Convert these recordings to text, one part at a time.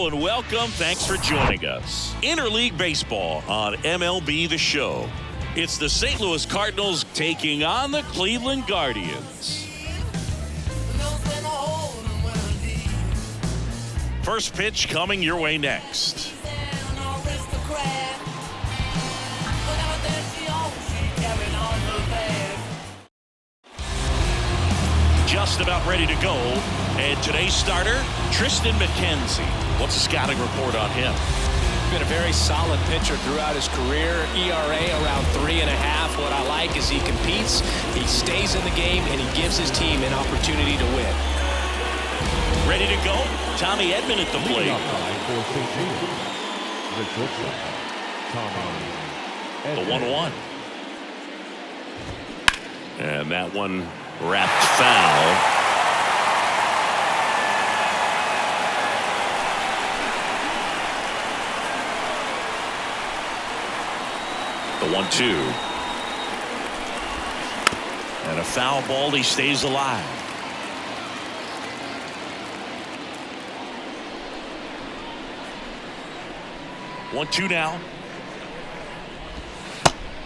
Hello and welcome. Thanks for joining us. Interleague Baseball on MLB The Show. It's the St. Louis Cardinals taking on the Cleveland Guardians. First pitch coming your way next. Just about ready to go. And today's starter, Tristan McKenzie. What's the scouting report on him? Been a very solid pitcher throughout his career. ERA around 3.5. What I like is he competes, he stays in the game, and he gives his team an opportunity to win. Ready to go. Tommy Edman at the plate. The 1-1. And that one wrapped foul. The 1-2. And a foul ball. He stays alive. One-two now.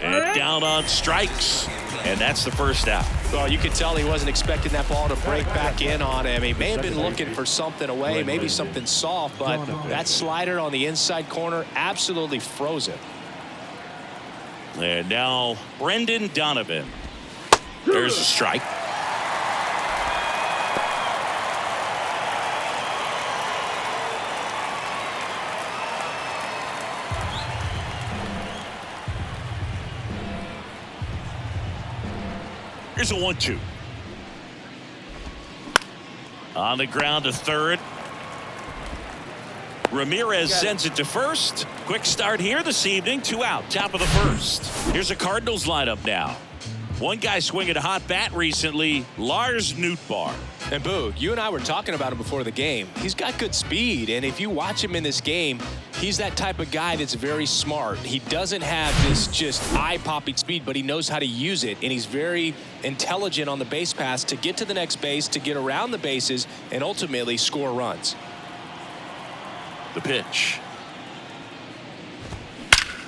And down on strikes. And that's the first out. Well, you could tell he wasn't expecting that ball to break back in on him. He may have been looking for something away, maybe something soft, but that slider on the inside corner absolutely froze it. And now Brendan Donovan. There's a strike. Here's a 1-2. On the ground to third. Ramirez sends it to first. Quick start here this evening. 2 out. Top of the first. Here's a Cardinals lineup now. One guy swinging a hot bat recently, Lars Nootbaar. And Boo, you and I were talking about him before the game. He's got good speed, and if you watch him in this game, he's that type of guy that's very smart. He doesn't have this just eye-popping speed, but he knows how to use it, and he's very intelligent on the base pass to get to the next base, to get around the bases, and ultimately score runs. The pitch.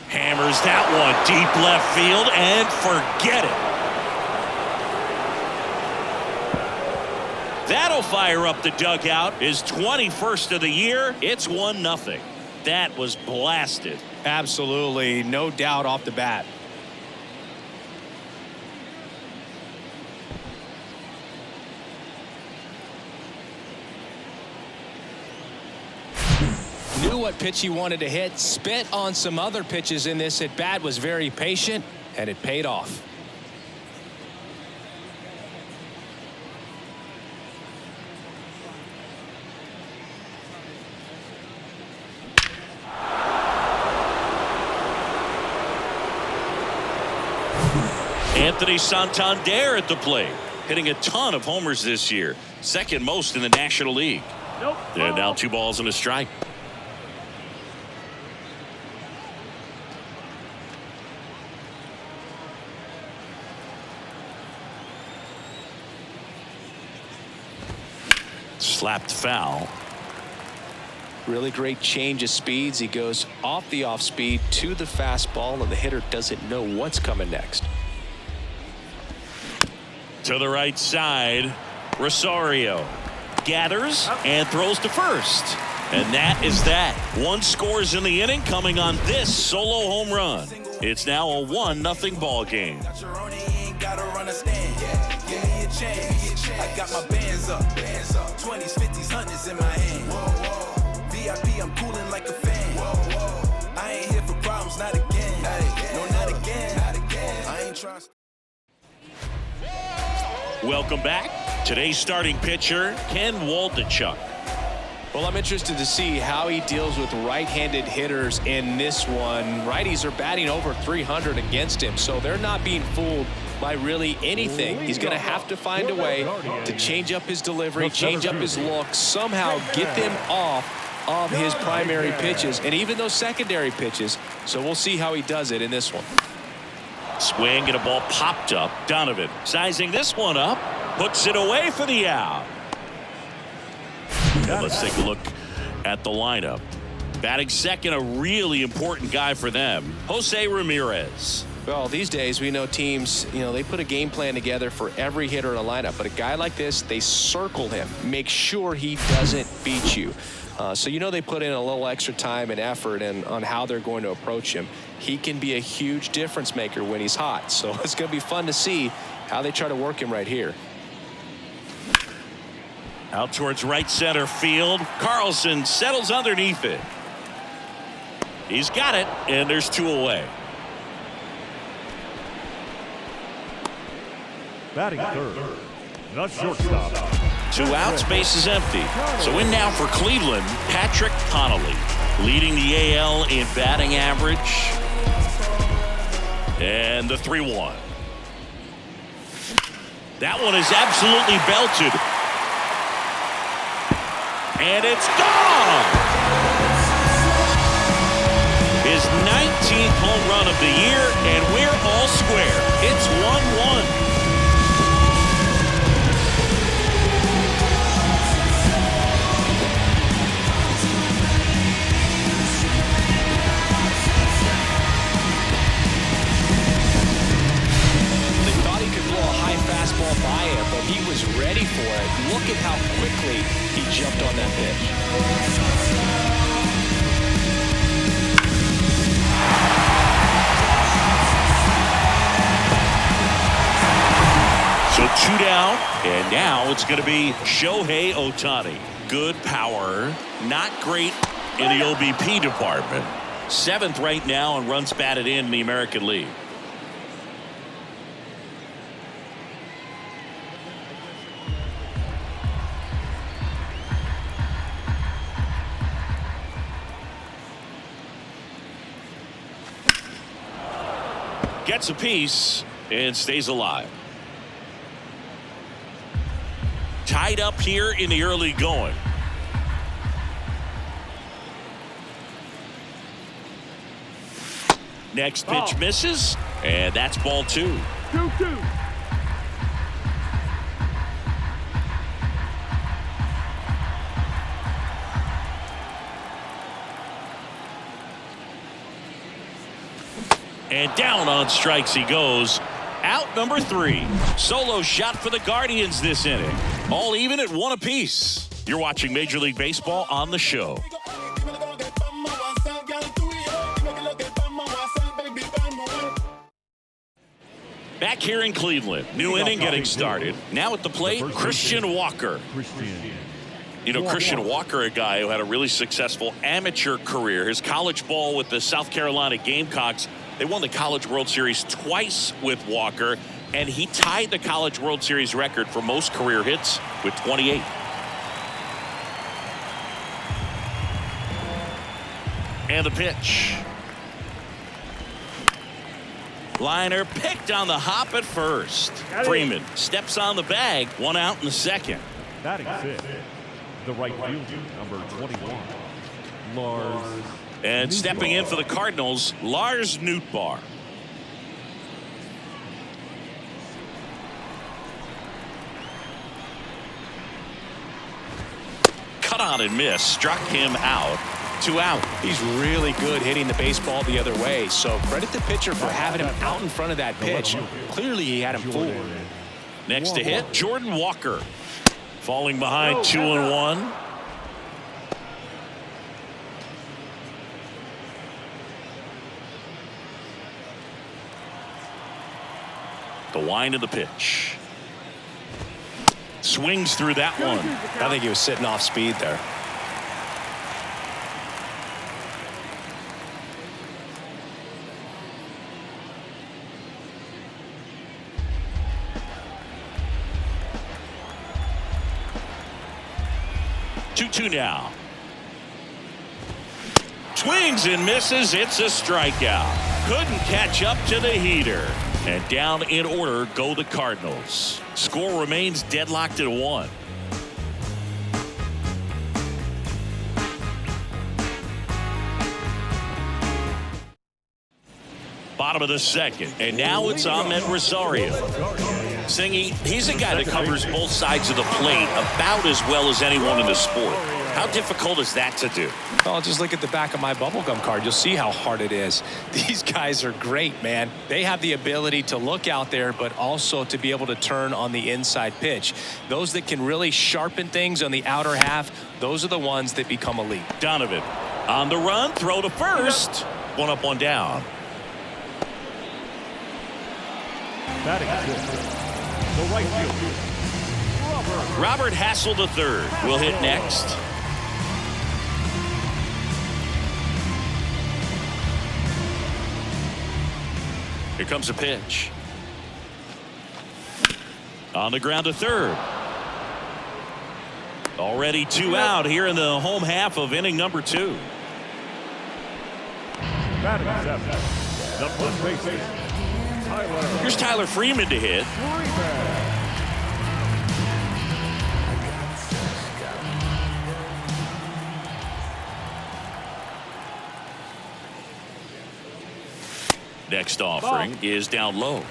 Hammers that one deep left field and forget it. That'll fire up the dugout. His 21st of the year. It's 1-0. That was blasted. Absolutely, no doubt off the bat. Knew what pitch he wanted to hit, spit on some other pitches in this at bat, was very patient, and it paid off. Anthony Santander at the plate, hitting a ton of homers this year, second most in the National League. And now 2 balls and a strike. Slapped foul. Really great change of speeds. He goes off the off speed to the fastball, and the hitter doesn't know what's coming next. To the right side, Rosario gathers and throws to first. And that is that. 1 scores in the inning, coming on this solo home run. It's now a 1-0 ball game. I got my bands up, 20s, 50s, 100s in my hand. VIP, I'm cooling like a fan. I ain't here for problems, not again. No, not again. I ain't trying. Welcome back. Today's starting pitcher, Ken Waldichuk. Well, I'm interested to see how he deals with right-handed hitters in this one. Righties are batting over 300 against him, so they're not being fooled by really anything. He's going to have to find a way to change up his delivery, change up his look, somehow get them off of his primary pitches and even those secondary pitches. So we'll see how he does it in this one. Swing and a ball popped up. Donovan sizing this one up, puts it away for the out. And let's take a look at the lineup. Batting second, a really important guy for them, Jose Ramirez. Well, these days we know teams, they put a game plan together for every hitter in a lineup. But a guy like this, they circle him, make sure he doesn't beat you. So they put in a little extra time and effort on how they're going to approach him. He can be a huge difference maker when he's hot. So it's going to be fun to see how they try to work him right here. Out towards right center field. Carlson settles underneath it. He's got it, and there's 2 away. Batting third, the shortstop. 2 outs, base is empty. So in now for Cleveland, Patrick Connolly, leading the AL in batting average. And the 3-1. That one is absolutely belted. And it's gone! His 19th home run of the year, and we're all square. It's 1-1. Fastball by him, but he was ready for it. Look at how quickly he jumped on that pitch. So 2 down, and now it's going to be Shohei Ohtani. Good power, not great in the OBP department. 7th right now and runs batted in the American League. Gets a piece and stays alive. Tied up here in the early going. Next pitch misses, and that's ball 2. 2-2. And down on strikes he goes. Out number 3. Solo shot for the Guardians this inning. All even at 1 apiece. You're watching Major League Baseball on the show. Back here in Cleveland. New inning getting started. Now at the plate, Christian Walker. Christian Walker, a guy who had a really successful amateur career. His college ball with the South Carolina Gamecocks. They won the College World Series twice with Walker, and he tied the College World Series record for most career hits with 28. And the pitch. Liner picked on the hop at first. Freeman steps on the bag. 1 out in the 2nd. Batting 5th, the right fielder, number 21, Lars. And stepping in for the Cardinals, Lars Nootbaar. Cut on and miss. Struck him out. 2 out. He's really good hitting the baseball the other way. So credit the pitcher for having him out in front of that pitch. Clearly he had him fooled. Next to hit, Jordan Walker. Falling behind 2-1. The wind of the pitch. Swings through that one. I think he was sitting off speed there. Two now. Swings and misses. It's a strikeout. Couldn't catch up to the heater. And down in order go the Cardinals. Score remains deadlocked at 1. Bottom of the 2nd. And now it's Ahmed Rosario. Singy, he's a guy that covers both sides of the plate about as well as anyone in the sport. How difficult is that to do? Well, just look at the back of my bubblegum card. You'll see how hard it is. These guys are great, man. They have the ability to look out there, but also to be able to turn on the inside pitch. Those that can really sharpen things on the outer half, those are the ones that become elite. Donovan on the run, throw to first. One up, one down. Batting fifth, the right fielder, Robert Hassel III will hit next. Here comes a pitch. On the ground to third. Already 2 out here in the home half of inning number 2. batting seventh, the first baseman, Tyler. Here's Tyler Freeman to hit. Next offering is down low.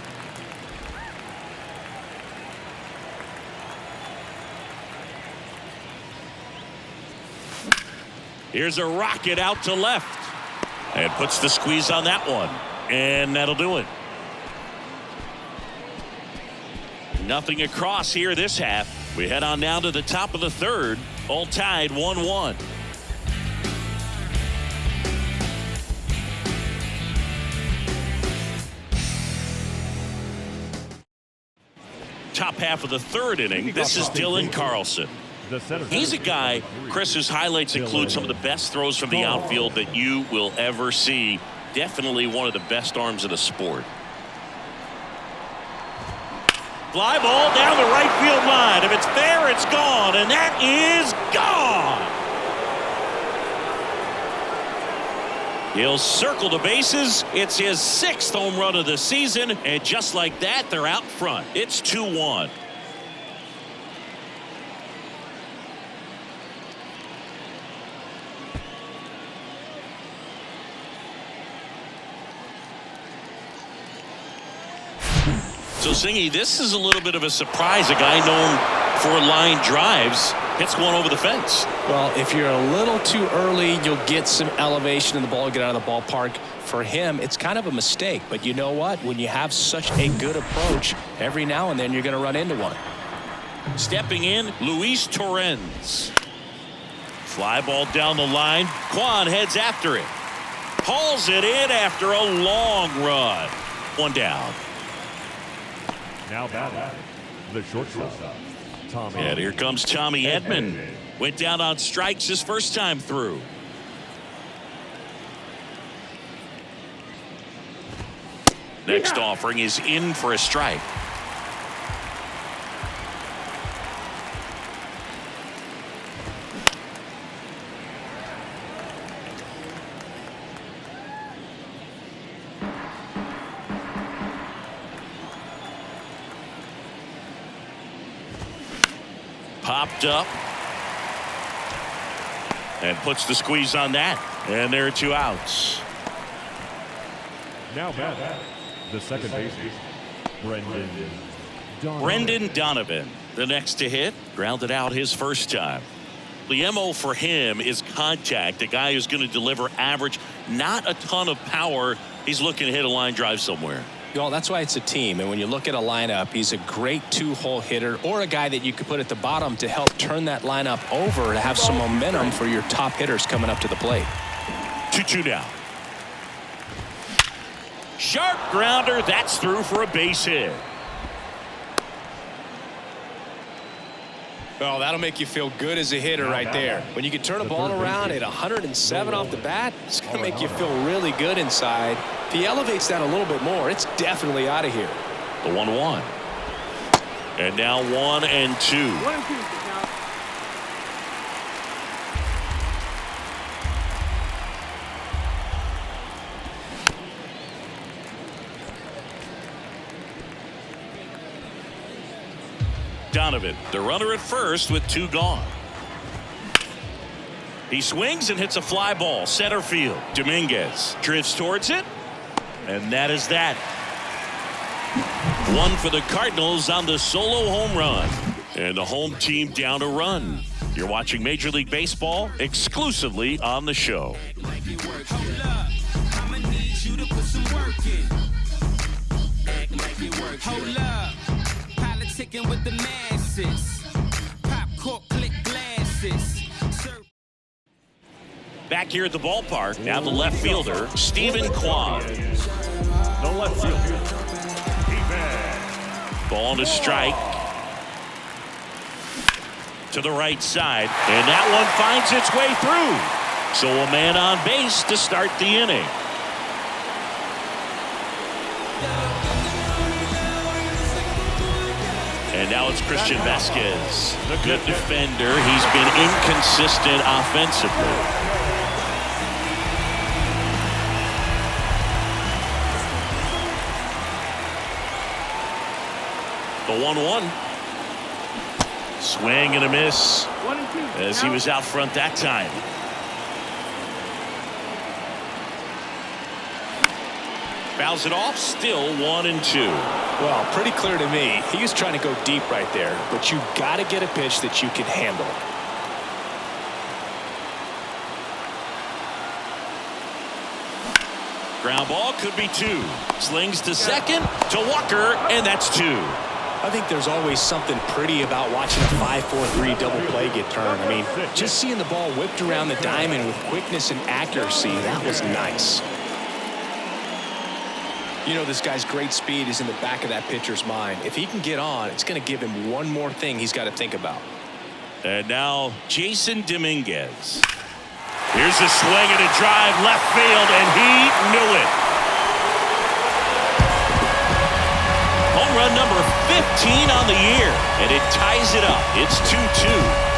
Here's a rocket out to left. And puts the squeeze on that one. And that'll do it. Nothing across here this half. We head on now to the top of the third. All tied 1-1. Top half of the third inning. This is Dylan Carlson. He's a guy, Chris, whose highlights include some of the best throws from the outfield that you will ever see. Definitely one of the best arms in the sport. Fly ball down the right field line. If it's fair, it's gone, and that is gone. He'll circle the bases. It's his 6th home run of the season, and just like that, they're out front. It's 2-1. So, Singy, this is a little bit of a surprise. A guy known for line drives hits one over the fence. Well, if you're a little too early, you'll get some elevation in the ball, get out of the ballpark. For him, it's kind of a mistake. But you know what? When you have such a good approach, every now and then you're going to run into one. Stepping in, Luis Torrens. Fly ball down the line. Kwan heads after it. Hauls it in after a long run. One down. Now batting, the shortstop, Tommy. And here comes Tommy Edman. Went down on strikes his first time through. Next offering is in for a strike. Popped up and puts the squeeze on that, and there are 2 outs. Now batting, the second baseman, Brendan Donovan, the next to hit, grounded out his first time. The MO for him is contact, a guy who's going to deliver average, not a ton of power. He's looking to hit a line drive somewhere. Well, that's why it's a team. And when you look at a lineup, he's a great 2-hole hitter or a guy that you could put at the bottom to help turn that lineup over to have some momentum for your top hitters coming up to the plate. 2-2 now. Sharp grounder. That's through for a base hit. Well, that'll make you feel good as a hitter right there. When you can turn a ball around at 107 off the bat, it's going to make you feel really good inside. If he elevates that a little bit more, it's definitely out of here. The 1-1. And now 1-2. Donovan, the runner at first with 2 gone. He swings and hits a fly ball center field. Dominguez drifts towards it, and that is that. 1 for the Cardinals on the solo home run, And the home team down a run. You're watching Major League Baseball exclusively on the show. Hold up, politicking with the masses. Pop cork, click glasses. Back here at the ballpark, now the left fielder, Stephen Kwan. The left fielder, Ball to strike. To the right side, and that one finds its way through. So a man on base to start the inning. And now it's Christian Vasquez, the good defender. He's been inconsistent offensively. The 1-1. Swing and a miss as he was out front that time. Fouls it off, still 1-2. Well, pretty clear to me. He was trying to go deep right there, but you got to get a pitch that you can handle. Ground ball could be 2. Slings to second to Walker, and that's 2. I think there's always something pretty about watching a 5-4-3 double play get turned. I mean, just seeing the ball whipped around the diamond with quickness and accuracy, that was nice. You know, this guy's great speed is in the back of that pitcher's mind. If he can get on, it's going to give him one more thing he's got to think about. And now Jason Dominguez. Here's a swing and a drive left field, and he knew it. Home run number 15 on the year, and it ties it up. It's 2-2.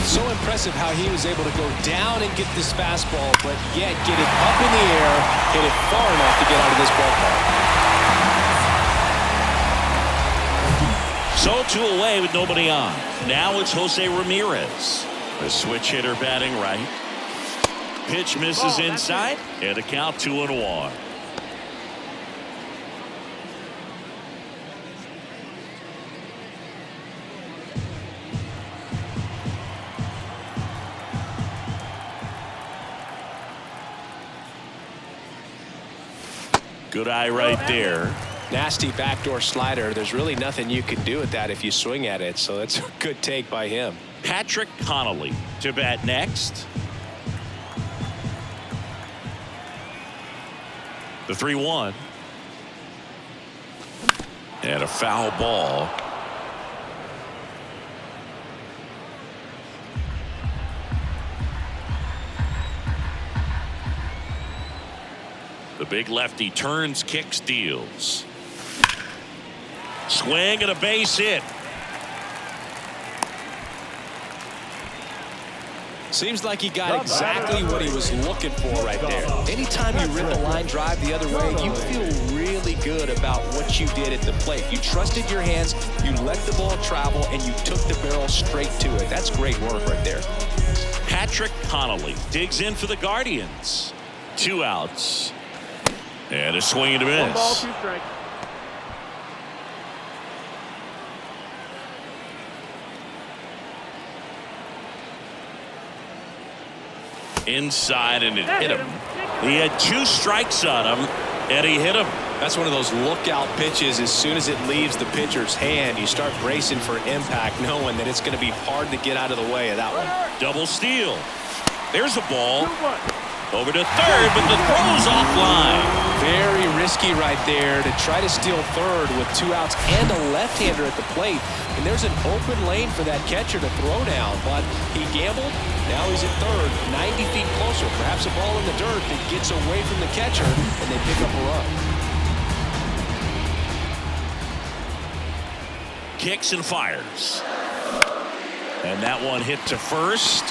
So impressive how he was able to go down and get this fastball, but yet get it up in the air, hit it far enough to get out of this ballpark. So 2 away with nobody on. Now it's Jose Ramirez. The switch hitter batting right. Pitch misses inside, and a count 2-1. Good eye right there. Nasty backdoor slider. There's really nothing you can do with that if you swing at it, so that's a good take by him. Patrick Connolly to bat next. The 3-1. And a foul ball. The big lefty turns, kicks, deals. Swing and a base hit. Seems like he got exactly what he was looking for right there. Anytime you rip a line drive the other way, you feel really good about what you did at the plate. You trusted your hands, you let the ball travel, and you took the barrel straight to it. That's great work right there. Patrick Connolly digs in for the Guardians. 2 outs. And a swing and a miss. 1 ball, 2 strikes. Inside, and it hit him. He had 2 strikes on him, and he hit him. That's one of those lookout pitches. As soon as it leaves the pitcher's hand, you start bracing for impact, knowing that it's going to be hard to get out of the way of that one. Double steal. There's a ball. Over to third, but the throw's offline. Very risky right there to try to steal third with 2 outs and a left-hander at the plate. And there's an open lane for that catcher to throw down, but he gambled. Now he's at third, 90 feet closer. Perhaps a ball in the dirt that gets away from the catcher, and they pick up a run. Kicks and fires. And that one hit to first.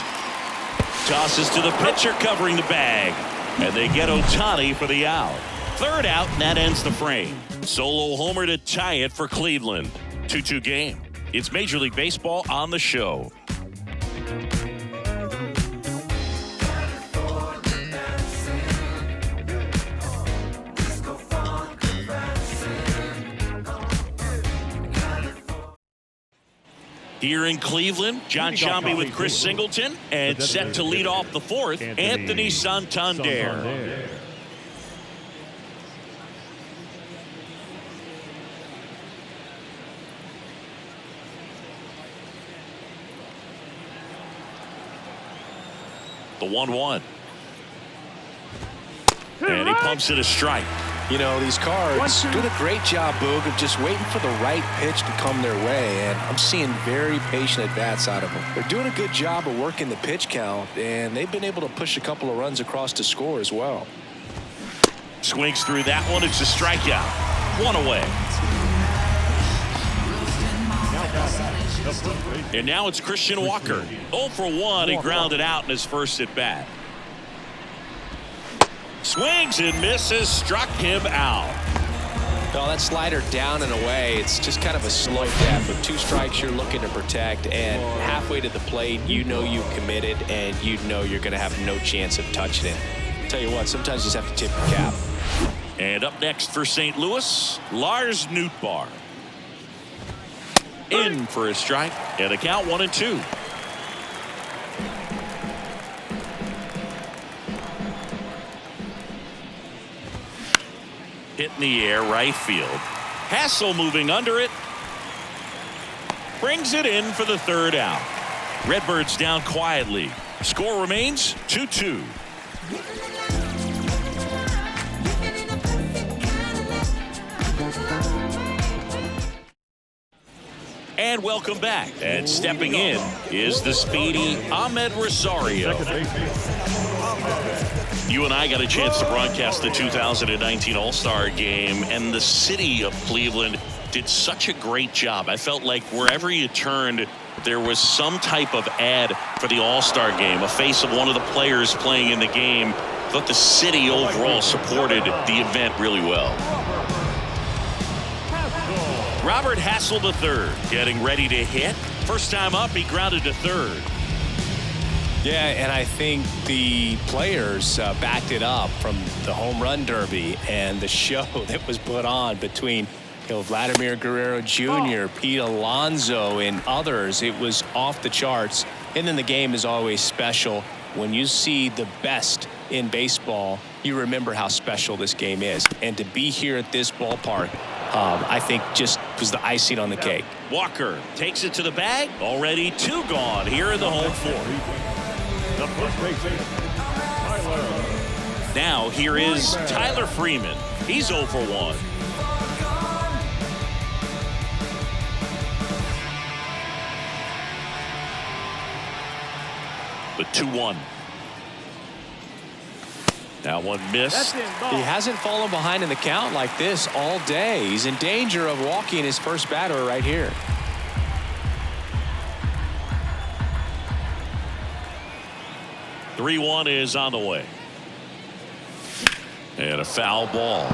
Tosses to the pitcher covering the bag. And they get Ohtani for the out. 3rd out, and that ends the frame. Solo homer to tie it for Cleveland. 2-2 game. It's Major League Baseball on the show. Here in Cleveland, John Sciambi with Chris Singleton, and set to lead off the fourth, Anthony Santander. The 1-1. And he pumps it a strike. You know, these Cards doing a great job, Boog, of just waiting for the right pitch to come their way, and I'm seeing very patient at-bats out of them. They're doing a good job of working the pitch count, and they've been able to push a couple of runs across to score as well. Swings through that one. It's a strikeout. One away. And now it's Christian Walker. 0 for 1. He grounded out in his first at-bat. Swings and misses, struck him out. Well, that slider down and away, it's just kind of a slow death. With 2 strikes you're looking to protect, and halfway to the plate, you know you've committed, and you know you're going to have no chance of touching it. Tell you what, sometimes you just have to tip your cap. And up next for St. Louis, Lars Nootbaar. In for a strike, and a count 1-2. Hit in the air, right field. Hassel moving under it. Brings it in for the third out. Redbirds down quietly. Score remains 2-2. And welcome back. And stepping in is the speedy Ahmed Rosario. You and I got a chance to broadcast the 2019 All-Star Game, and the city of Cleveland did such a great job. I felt like wherever you turned, there was some type of ad for the All-Star Game, a face of one of the players playing in the game. I thought the city overall supported the event really well. Robert Hassel III getting ready to hit. First time up, he grounded to third. Yeah, and I think the players backed it up from the home run derby and the show that was put on between Vladimir Guerrero Jr., Pete Alonso, and others. It was off the charts. And then the game is always special. When you see the best in baseball, you remember how special this game is. And to be here at this ballpark, I think just was the icing on the cake. Walker takes it to the bag. Already 2 gone here in the home fourth. Now here is Tyler Freeman. He's 0 for 1. The 2-1. That one missed. He hasn't fallen behind in the count like this all day. He's in danger of walking his first batter right here. The 3-1 is on the way. And a foul ball.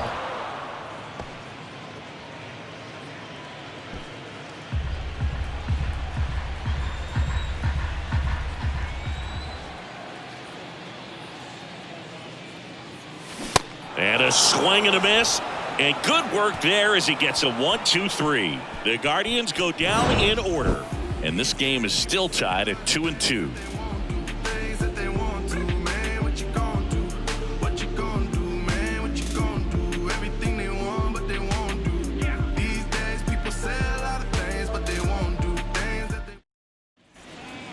And a swing and a miss. And good work there as he gets a 1-2-3. The Guardians go down in order. And this game is still tied at 2-2.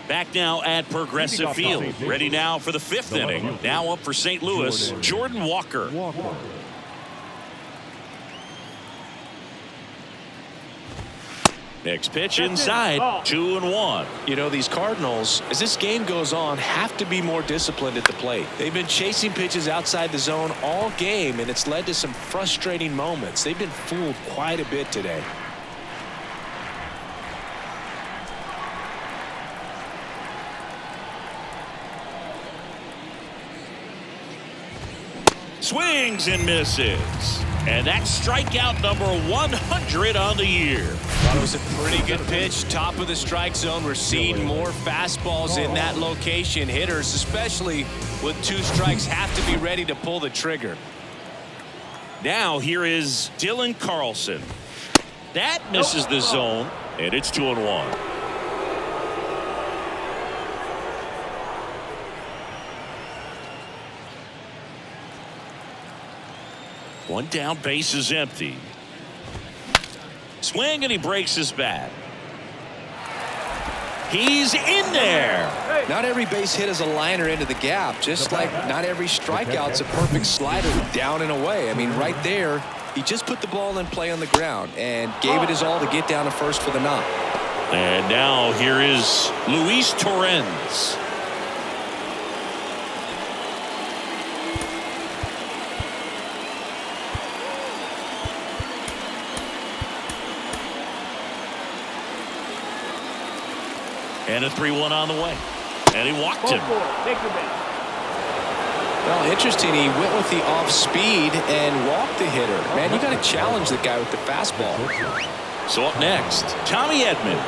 Back now at Progressive Field. Ready now for the 5th inning. Now up for St. Louis, Jordan Walker. Next pitch inside, 2-1. You know, these Cardinals, as this game goes on, have to be more disciplined at the plate. They've been chasing pitches outside the zone all game, and it's led to some frustrating moments. They've been fooled quite a bit today. Swings and misses. And that's strikeout number 100 on the year. Thought it was a pretty good pitch. Top of the strike zone. We're seeing more fastballs in that location. Hitters, especially with 2 strikes, have to be ready to pull the trigger. Now here is Dylan Carlson. That misses the zone, and it's 2-1. One down, base is empty. Swing, and he breaks his bat. He's in there. Not every base hit is a liner into the gap, just like not every strikeout's a perfect slider down and away. I mean, right there, he just put the ball in play on the ground and gave it his all to get down to first for the knock. And now here is Luis Torrens. And a 3-1 on the way. And he walked him. Well, interesting. He went with the off speed and walked the hitter. Man, you got to challenge the guy with the fastball. So up next, Tommy Edman.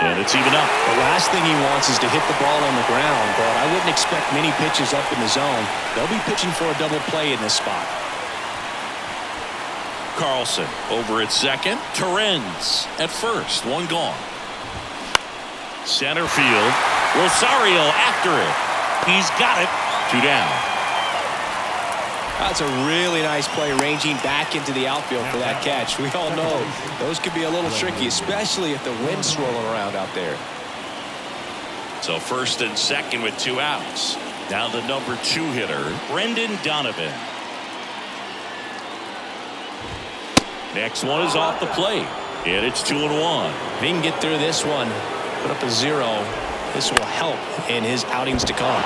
And it's even up. The last thing he wants is to hit the ball on the ground, but I wouldn't expect many pitches up in the zone. They'll be pitching for a double play in this spot. Carlson over at second. Torrens at first. One gone. Center field. Rosario after it. He's got it. 2 down. That's a really nice play, ranging back into the outfield for that catch. We all know those could be a little tricky, especially if the wind's swirling around out there. So first and second with 2 outs. Now the number 2 hitter, Brendan Donovan. Next one is off the plate, and it's 2-1. If he can get through this one, put up a 0, this will help in his outings to come.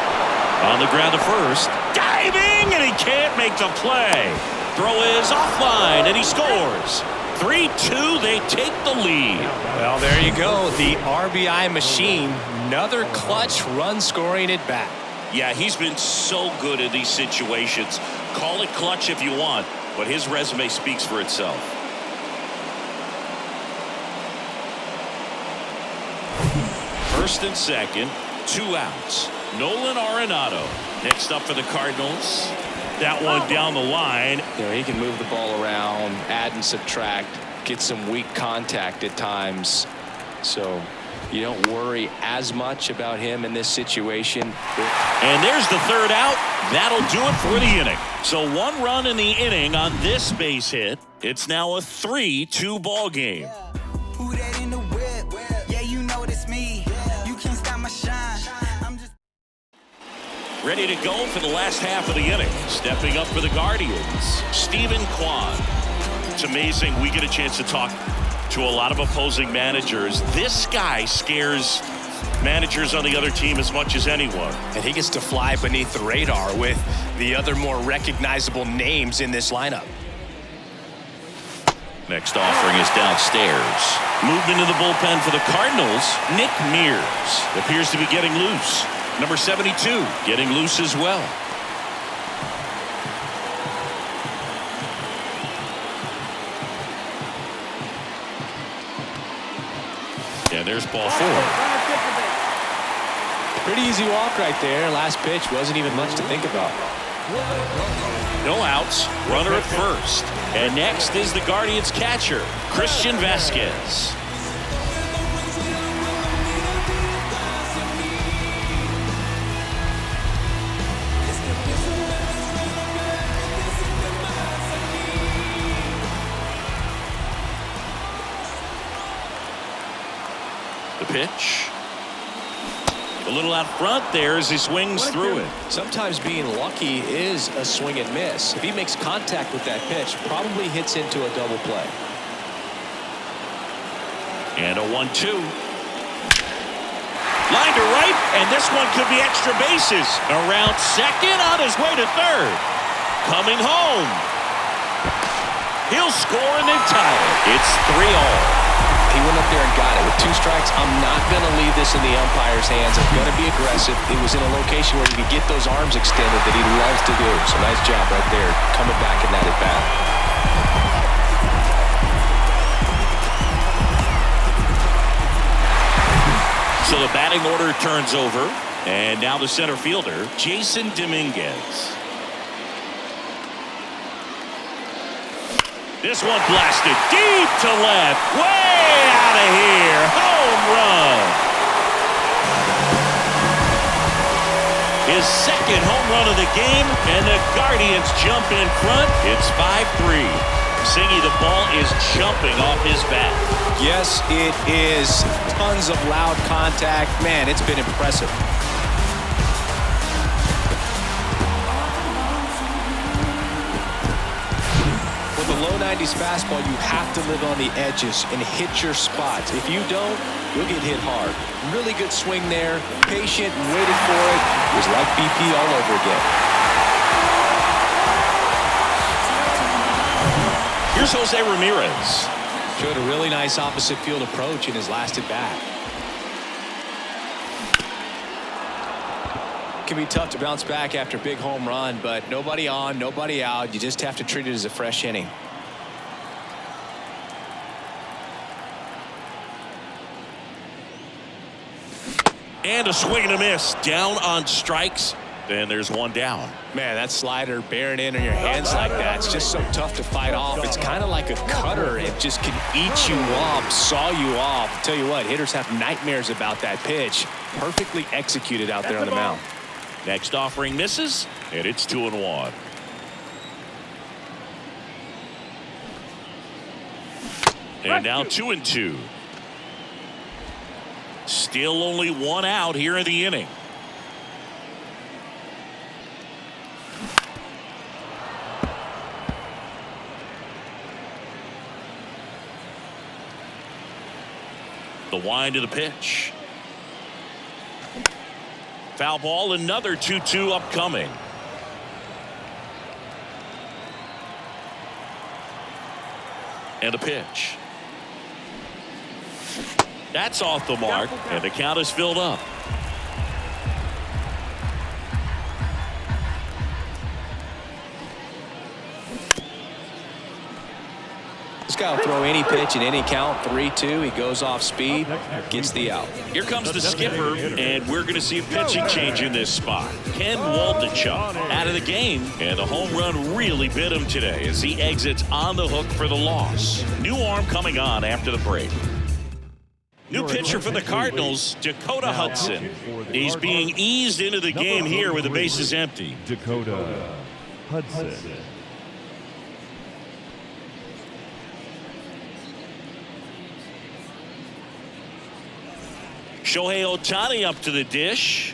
On the ground to first, diving, and he can't make the play. Throw is offline, and he scores. 3-2, they take the lead. Well, there you go, the RBI machine. Another clutch run scoring at bat. Yeah, he's been so good in these situations. Call it clutch if you want, but his resume speaks for itself. First and second, 2 outs. Nolan Arenado next up for the Cardinals. That one down the line. You know, he can move the ball around, add and subtract, get some weak contact at times. So you don't worry as much about him in this situation. And there's the 3rd out. That'll do it for the inning. So 1 run in the inning on this base hit. It's now a 3-2 ball game. Who that in the whip? Yeah, you know it's me. You can't stop my shine. I'm just Ready to go for the last half of the inning. Stepping up for the Guardians, Stephen Kwan. It's amazing we get a chance to talk to a lot of opposing managers. This guy scares managers on the other team as much as anyone. And he gets to fly beneath the radar with the other more recognizable names in this lineup. Next offering is downstairs. Movement in the bullpen for the Cardinals. Nick Mears appears to be getting loose. Number 72 getting loose as well. And there's ball 4. Pretty easy walk right there. Last pitch wasn't even much to think about. No outs, runner at first. And next is the Guardians catcher, Christian Vasquez. The pitch. A little out front there as he swings through it. Sometimes being lucky is a swing and miss. If he makes contact with that pitch, probably hits into a double play. And a 1-2. Line to right, and this one could be extra bases. Around second, on his way to third. Coming home. He'll score and then tie it. It's 3-all. He went up there and got it. With 2 strikes, I'm not going to leave this in the umpire's hands. I'm going to be aggressive. It was in a location where he could get those arms extended that he loves to do. So nice job right there, coming back in that at-bat. So the batting order turns over. And now the center fielder, Jason Dominguez. This one blasted deep to left. Way out of here. Home run. His second home run of the game, and the Guardians jump in front. It's 5-3. Singy, the ball is jumping off his bat. Yes, it is. Tons of loud contact. Man, it's been impressive. With a low 90s fastball, you have to live on the edges and hit your spots. If you don't, you'll get hit hard. Really good swing there. Patient and waited for it. It was like BP all over again. Here's Jose Ramirez. Showed a really nice opposite field approach in his last at bat. Can be tough to bounce back after a big home run, but nobody on, nobody out. You just have to treat it as a fresh inning. And a swing and a miss. Down on strikes. And there's one down. Man, that slider bearing in on your hands like that, it's just so tough to fight off. It's kind of like a cutter. It just can eat you up, saw you off. I'll tell you what, hitters have nightmares about that pitch. Perfectly executed out there on the mound. Next offering misses, and it's 2-1. And now 2-2. Still only 1 out here in the inning. The wind of the pitch. Foul ball, another 2-2 upcoming. And a pitch. That's off the mark, and the count is filled up. This guy will throw any pitch in any count. 3-2. He goes off speed, gets the out. Here comes the skipper, and we're going to see a pitching change in this spot. Ken Waldichuk out of the game, and the home run really bit him today as he exits on the hook for the loss. New arm coming on after the break. New pitcher for the Cardinals, Dakota Hudson. He's being eased into the game here with the bases empty. Dakota Hudson. Shohei Ohtani up to the dish.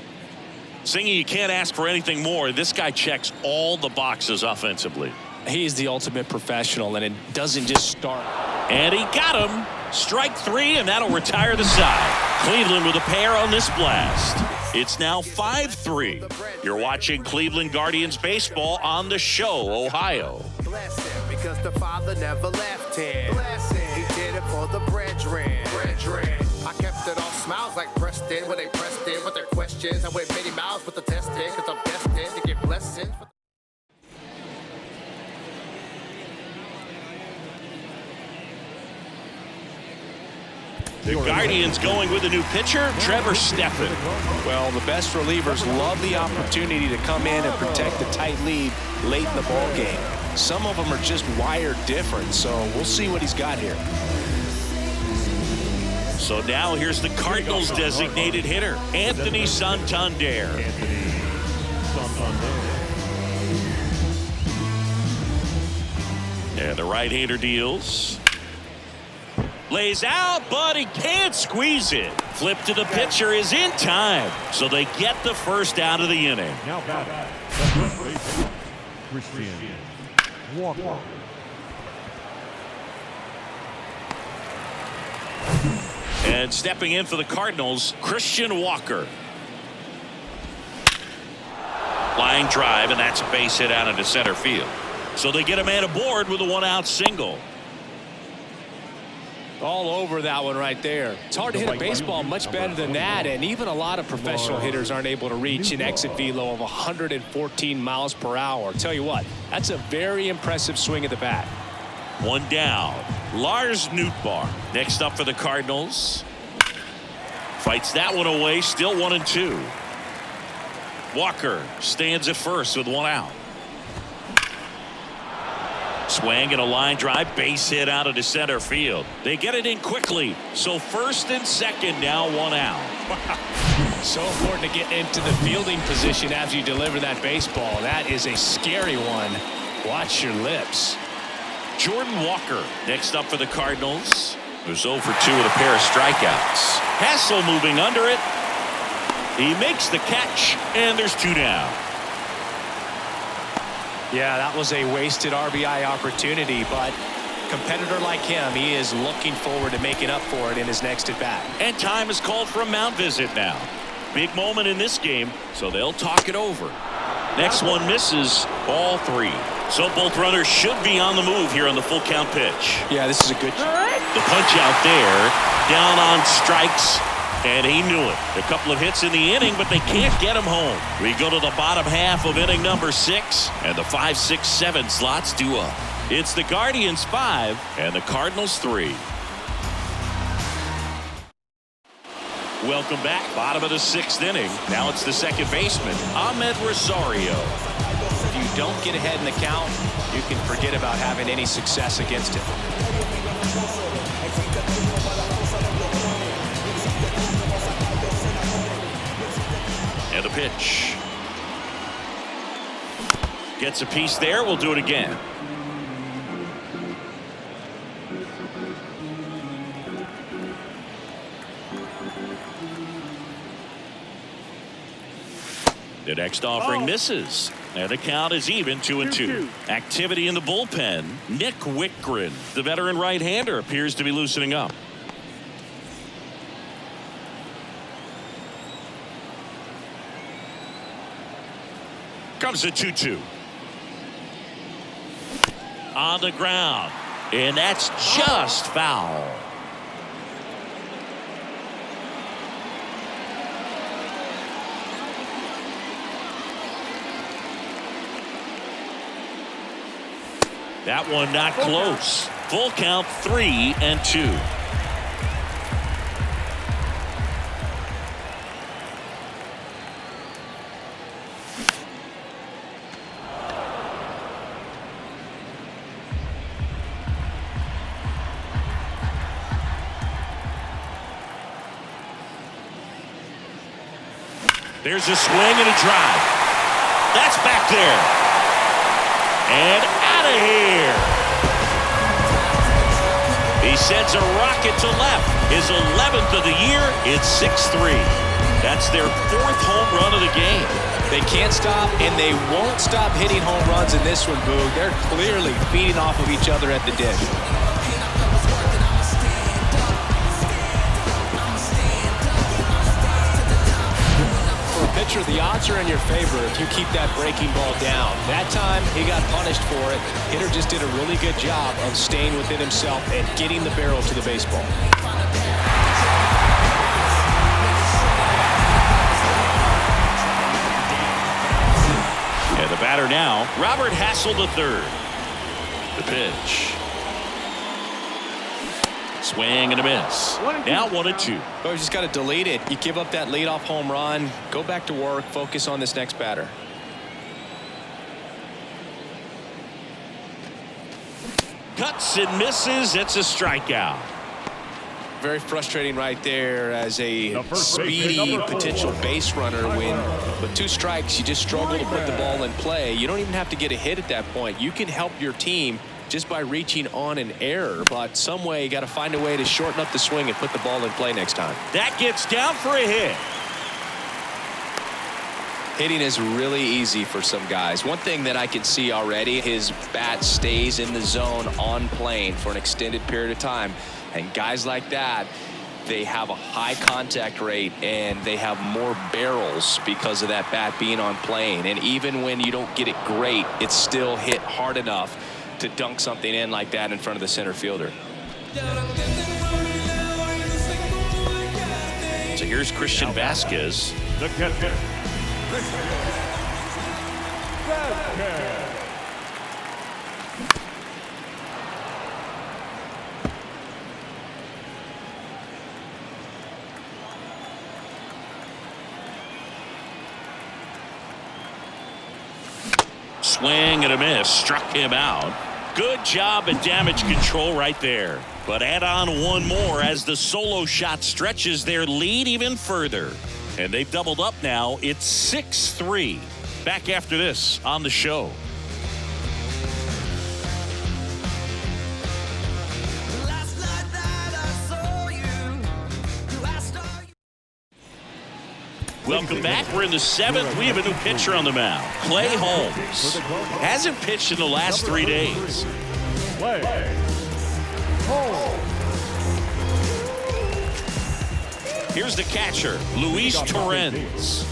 Singy, you can't ask for anything more. This guy checks all the boxes offensively. He's the ultimate professional, and it doesn't just start. And he got him. Strike 3, and that'll retire the side. Cleveland with a pair on this blast. It's now 5-3. You're watching Cleveland Guardians baseball on the Show, Ohio. Bless him because the father never left him. Bless him. He did it for the brethren. I kept it all smiles like Preston when they pressed in with their questions. I went many miles with the testing because I'm destined to get blessings. The Guardians going with a new pitcher, Trevor Stephan. Well, the best relievers love the opportunity to come in and protect the tight lead late in the ball game. Some of them are just wired different, so we'll see what he's got here. So now here's the Cardinals designated hitter, Anthony Santander. And the right-hander deals. Lays out, but he can't squeeze it. Flip to the pitcher is in time. So they get the first out of the inning. Now batting, Christian Walker. And stepping in for the Cardinals, Christian Walker. Line drive, and that's a base hit out into center field. So they get a man aboard with a 1-out single. All over that one right there. It's hard to hit a baseball much better than that, and even a lot of professional hitters aren't able to reach an exit velo of 114 miles per hour. Tell you what, that's a very impressive swing of the bat. One down. Lars Nootbaar next up for the Cardinals. Fights that one away. Still 1-2. Walker stands at first with one out. Swing and a line drive, base hit out into center field. They get it in quickly, so first and second, now one out. So important to get into the fielding position after you deliver that baseball. That is a scary one. Watch your lips. Jordan Walker next up for the Cardinals, who's 0 for 2 with a pair of strikeouts. Hassel moving under it. He makes the catch, and there's 2 down. Yeah, that was a wasted RBI opportunity, but competitor like him, he is looking forward to making up for it in his next at bat. And time is called for a mound visit now. Big moment in this game, so they'll talk it over. Next one misses, ball 3. So both runners should be on the move here on the full count pitch. Yeah, this is a good. The punch out there, down on strikes. And he knew it. A couple of hits in the inning, but they can't get him home. We go to the bottom half of inning number 6, and the 5, 6, 7 slots due up. It's the Guardians 5 and the Cardinals 3. Welcome back. Bottom of the 6th inning. Now it's the second baseman, Ahmed Rosario. If you don't get ahead in the count, you can forget about having any success against him. And the pitch. Gets a piece there. We'll do it again. The next offering misses. And the count is even 2-2. Activity in the bullpen. Nick Wickgren, the veteran right-hander, appears to be loosening up. Comes a 2-2. On the ground. And that's just foul. That one not close. Full count 3-2. There's a swing and a drive. That's back there. And out of here. He sends a rocket to left. His 11th of the year. It's 6-3. That's their 4th home run of the game. They can't stop, and they won't stop hitting home runs in this one, Boog. They're clearly feeding off of each other at the dish. Pitcher, the odds are in your favor if you keep that breaking ball down. That time, he got punished for it. Hitter just did a really good job of staying within himself and getting the barrel to the baseball. And the batter now, Robert Hassel III. The pitch. Swing and a miss. Now 1-2. Oh, you just got to delete it. You give up that leadoff home run. Go back to work. Focus on this next batter. Cuts and misses. It's a strikeout. Very frustrating right there as a speedy potential base runner when with 2 strikes you just struggle to put the ball in play. You don't even have to get a hit at that point. You can help your team just by reaching on an error, but some way you got to find a way to shorten up the swing and put the ball in play next time. That gets down for a hit. Hitting is really easy for some guys. One thing that I can see already, his bat stays in the zone on plane for an extended period of time. And guys like that, they have a high contact rate and they have more barrels because of that bat being on plane. And even when you don't get it great, it's still hit hard enough to dunk something in like that in front of the center fielder. So here's Christian Vasquez. The catcher, Christian Vasquez. Swing and a miss. Struck him out. Good job at damage control right there. But add on one more as the solo shot stretches their lead even further. And they've doubled up now. It's 6-3. Back after this on the show. Welcome back. We're in the 7th. We have a new pitcher on the mound. Clay Holmes. Hasn't pitched in the last 3 days. Clay Holmes. Here's the catcher, Luis Torrens.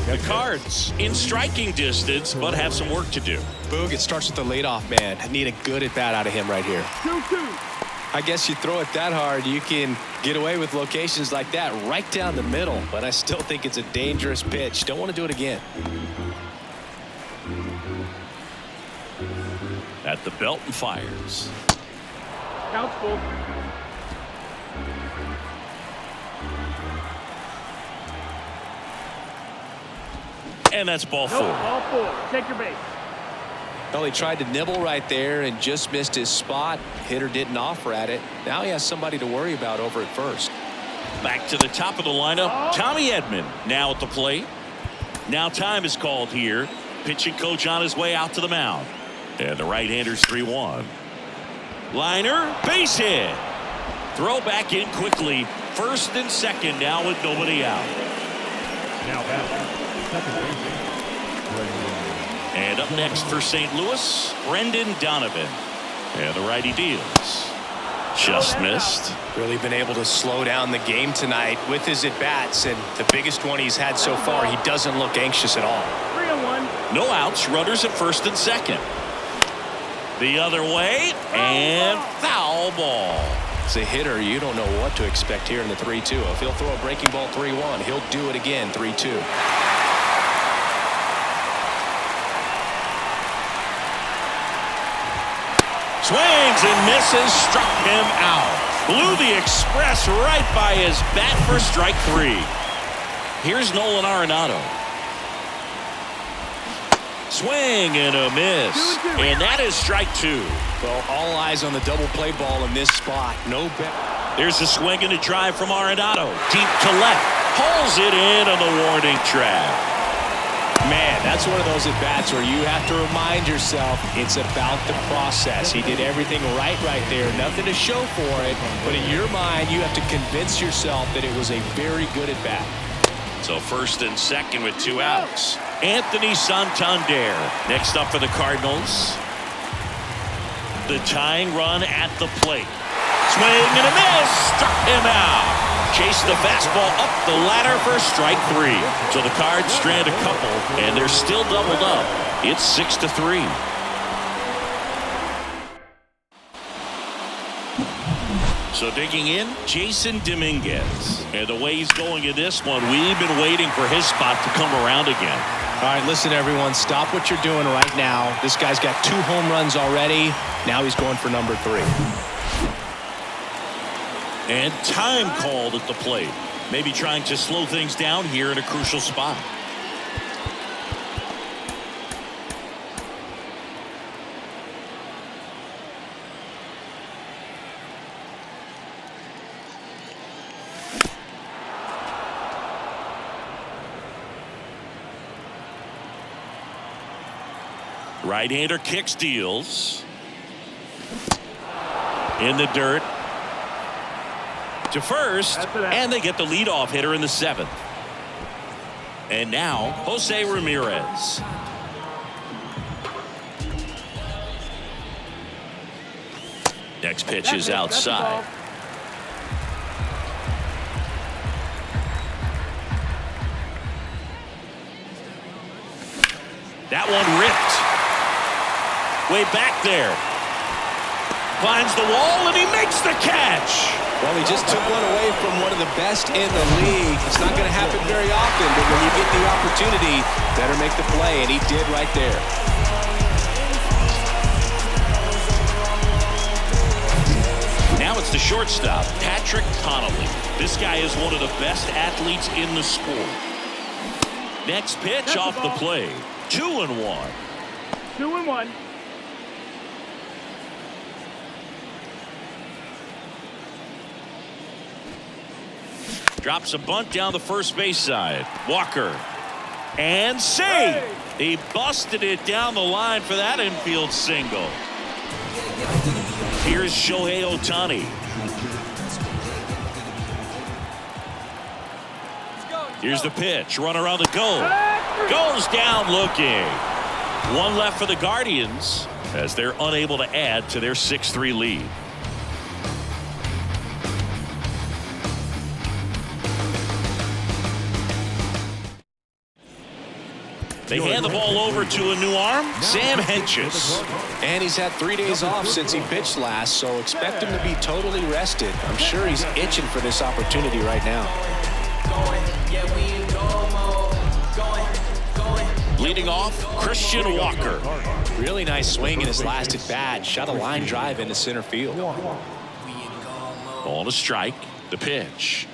The Cards in striking distance, but have some work to do. Boog, it starts with the leadoff man. I need a good at-bat out of him right here. 2-2. I guess you throw it that hard, you can get away with locations like that right down the middle. But I still think it's a dangerous pitch. Don't want to do it again. At the belt and fires. Count's full. And that's ball 4. Ball 4. Take your base. Well, he tried to nibble right there and just missed his spot. Hitter didn't offer at it. Now he has somebody to worry about over at first. Back to the top of the lineup. Tommy Edman now at the plate. Now time is called here. Pitching coach on his way out to the mound. And the right-hander's 3-1. Liner, base hit. Throw back in quickly. First and second now with nobody out. Now batting second base. And up next for St. Louis, Brendan Donovan. And the righty deals. Just missed. Really been able to slow down the game tonight with his at-bats, and the biggest one he's had so far. He doesn't look anxious at all. 3-1. No outs, runners at first and second. The other way, and foul ball. As a hitter, you don't know what to expect here in the 3-2. If he'll throw a breaking ball 3-1, he'll do it again 3-2. Swings and misses, struck him out. Blew the express right by his bat for strike 3. Here's Nolan Arenado. Swing and a miss. And that is strike 2. Well, all eyes on the double play ball in this spot. No bet. There's a swing and a drive from Arenado. Deep to left. Pulls it in on the warning track. Man, that's one of those at-bats where you have to remind yourself it's about the process. He did everything right there. Nothing to show for it. But in your mind, you have to convince yourself that it was a very good at-bat. So first and second with 2 outs. Anthony Santander next up for the Cardinals. The tying run at the plate. Swing and a miss. Struck him out. Chased the fastball up the ladder for strike 3. So the Cards strand a couple, and they're still doubled up. It's 6-3. So digging in, Jason Dominguez. And the way he's going in this one, we've been waiting for his spot to come around again. All right, listen, everyone. Stop what you're doing right now. This guy's got 2 home runs already. Now he's going for number 3. And time called at the plate. Maybe trying to slow things down here in a crucial spot. Right-hander kicks, deals. In the dirt. To first, and they get the leadoff hitter in the 7th. And now, Jose Ramirez. Next pitch is outside. That one ripped. Way back there. Finds the wall, and he makes the catch. Well, he just took one away from one of the best in the league. It's not going to happen very often, but when you get the opportunity, better make the play, and he did right there. Now it's the shortstop, Patrick Connolly. This guy is one of the best athletes in the sport. Next pitch off the plate. 2-1. 2-1. Drops a bunt down the first base side. Walker. And save. He busted it down the line for that infield single. Here's Shohei Ohtani. Here's the pitch. Runner on the goal. Goes down looking. One left for the Guardians as they're unable to add to their 6-3 lead. They hand the ball over to a new arm, Sam Hentges. And he's had 3 days off since he pitched last, so expect him to be totally rested. I'm sure he's itching for this opportunity right now. Leading off, Christian Walker. Really nice swing in his last at bat. Shot a line drive into center field. On a strike, the pitch.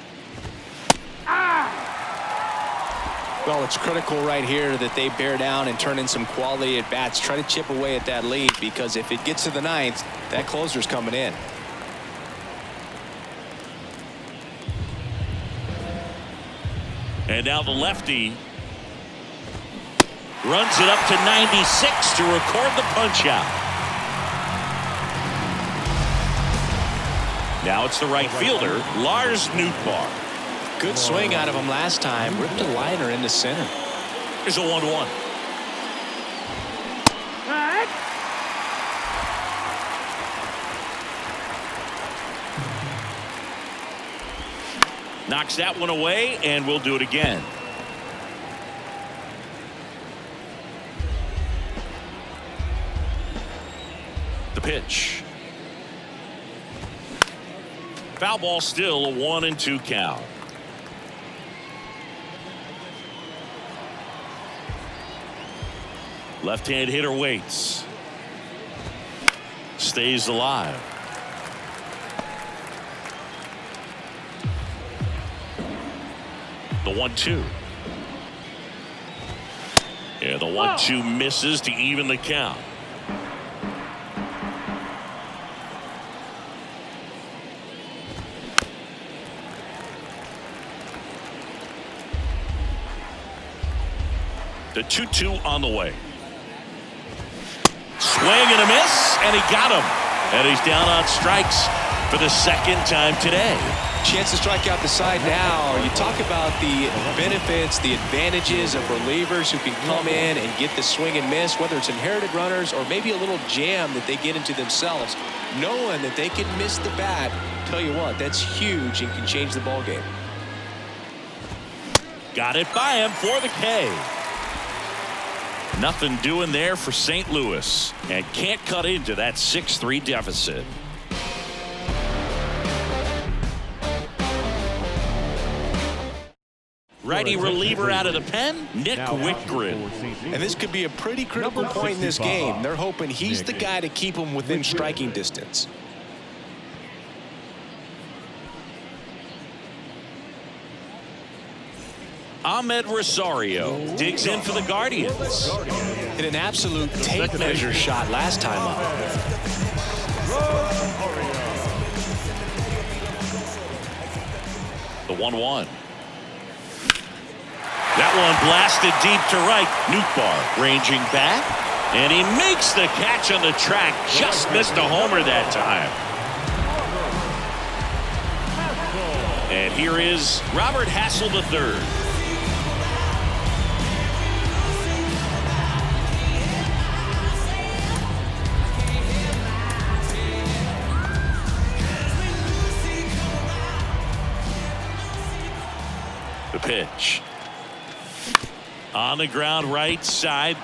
Well, it's critical right here that they bear down and turn in some quality at bats. Try to chip away at that lead, because if it gets to the ninth, that closer's coming in. And now the lefty runs it up to 96 to record the punch out. Now it's the right fielder, Lars Nootbaar. Good swing out of him last time. Ripped a liner into center. Here's a 1-1. Knocks that one away, and we'll do it again. The pitch. Foul ball, still a 1-2 count. Left-hand hitter waits. Stays alive. The 1-2. Yeah, the 1-2 misses to even the count. The 2-2 on the way. Swing and a miss, and he got him. And he's down on strikes for the second time today. Chance to strike out the side now. You talk about the benefits, the advantages of relievers who can come in and get the swing and miss, whether it's inherited runners or maybe a little jam that they get into themselves. Knowing that they can miss the bat, tell you what, that's huge and can change the ball game. Got it by him for the K. Nothing doing there for St. Louis, and can't cut into that 6-3 deficit. Righty reliever out of the pen, Nick Whitgren. And this could be a pretty critical point in this game. They're hoping he's the guy to keep them within striking distance. Ahmed Rosario digs in for the Guardians. Hit an absolute tape measure shot last time up. The 1-1. That one blasted deep to right. Nootbaar ranging back, and he makes the catch on the track. Just missed a homer that time. And here is Robert Hassel III. The pitch. On the ground right side.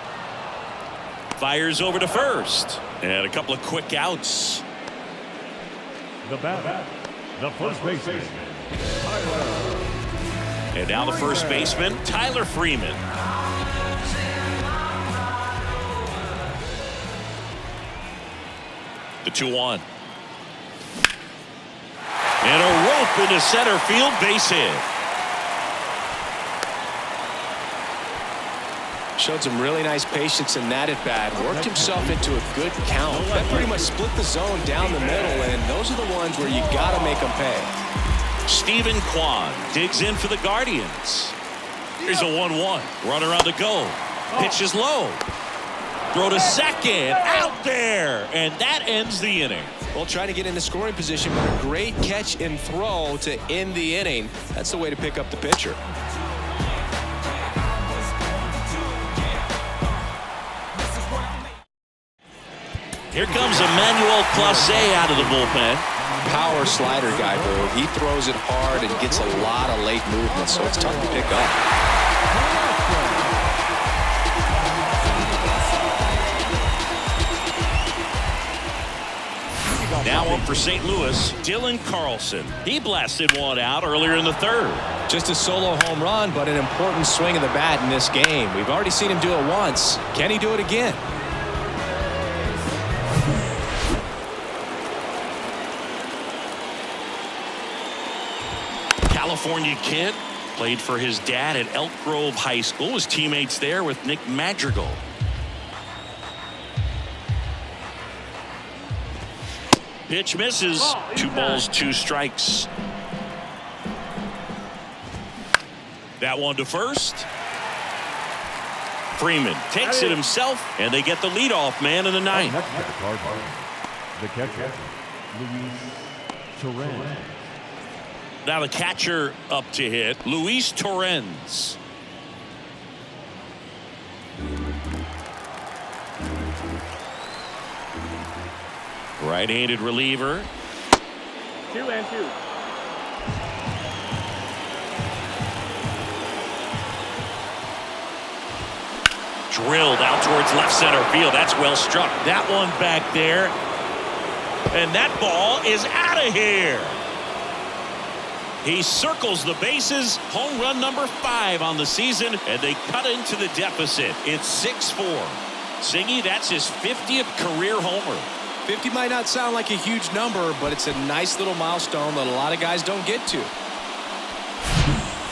Fires over to first. And a couple of quick outs. The batter, The first baseman, And now the first baseman, Tyler Freeman. The 2-1. And a rope into center field, base hit. Showed some really nice patience in that at bat. Worked himself into a good count. That pretty much split the zone down the middle, and those are the ones where you got to make them pay. Stephen Kwan digs in for the Guardians. Here's a 1-1. Runner on the go. Pitch is low. Throw to second. Out there. And that ends the inning. Well, trying to get into scoring position, but a great catch and throw to end the inning. That's the way to pick up the pitcher. Here comes Emmanuel Clase out of the bullpen. Power slider guy, bro. He throws it hard and gets a lot of late movement, so it's tough to pick up. Now up for St. Louis, Dylan Carlson. He blasted one out earlier in the third. Just a solo home run, but an important swing of the bat in this game. We've already seen him do it once. Can he do it again? California kid, played for his dad at Elk Grove High School. His teammates there with Nick Madrigal. Pitch misses. 2 balls, 2 strikes. That one to first. Freeman takes it himself, and they get the leadoff man in the ninth. the catcher, Luis Torrens. Now the catcher up to hit, Luis Torrens. Right-handed reliever. 2-2. Drilled out towards left center field. That's well struck. That one back there. And that ball is out of here. He circles the bases. Home run number 5 on the season, and they cut into the deficit. It's 6-4. Singy, that's his 50th career homer. 50 might not sound like a huge number, but it's a nice little milestone that a lot of guys don't get to.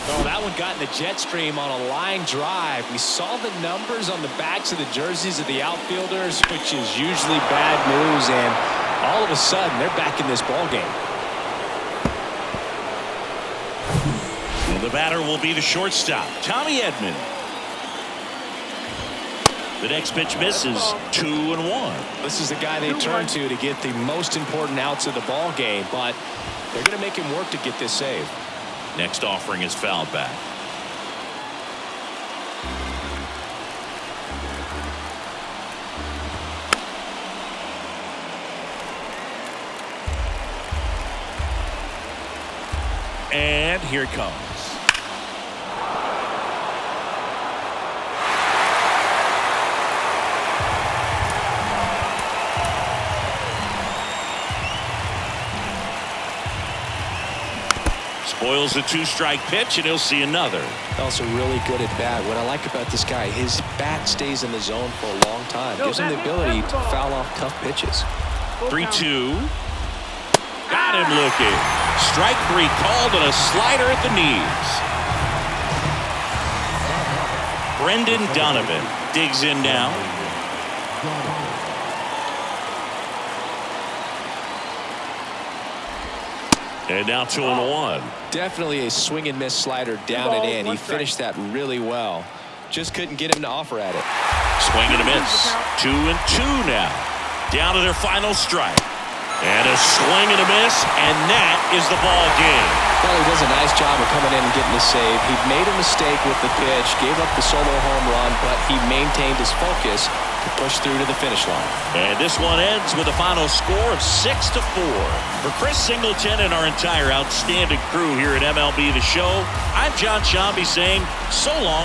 Oh, that one got in the jet stream on a line drive. We saw the numbers on the backs of the jerseys of the outfielders, which is usually bad news, and all of a sudden they're back in this ball game. Well, the batter will be the shortstop, Tommy Edman. The next pitch misses. 2-1. This is the guy they turn to get the most important outs of the ball game, but they're going to make him work to get this save. Next offering is fouled back. And here it comes. Spoils a 2-strike pitch, and he'll see another. Also really good at bat. What I like about this guy, his bat stays in the zone for a long time. Gives him the ability to foul off tough pitches. 3-2. Got him looking. Strike 3 called, and a slider at the knees. Brendan Donovan digs in now. And now 2-1. Definitely a swing and miss slider down and in. He finished that really well. Just couldn't get him to offer at it. Swing and a miss. 2-2 now. Down to their final strike. And a swing and a miss, and that is the ball game. Well, he does a nice job of coming in and getting the save. He made a mistake with the pitch, gave up the solo home run, but he maintained his focus to push through to the finish line. And this one ends with a final score of 6-4. For Chris Singleton and our entire outstanding crew here at MLB The Show, I'm John Shambi saying so long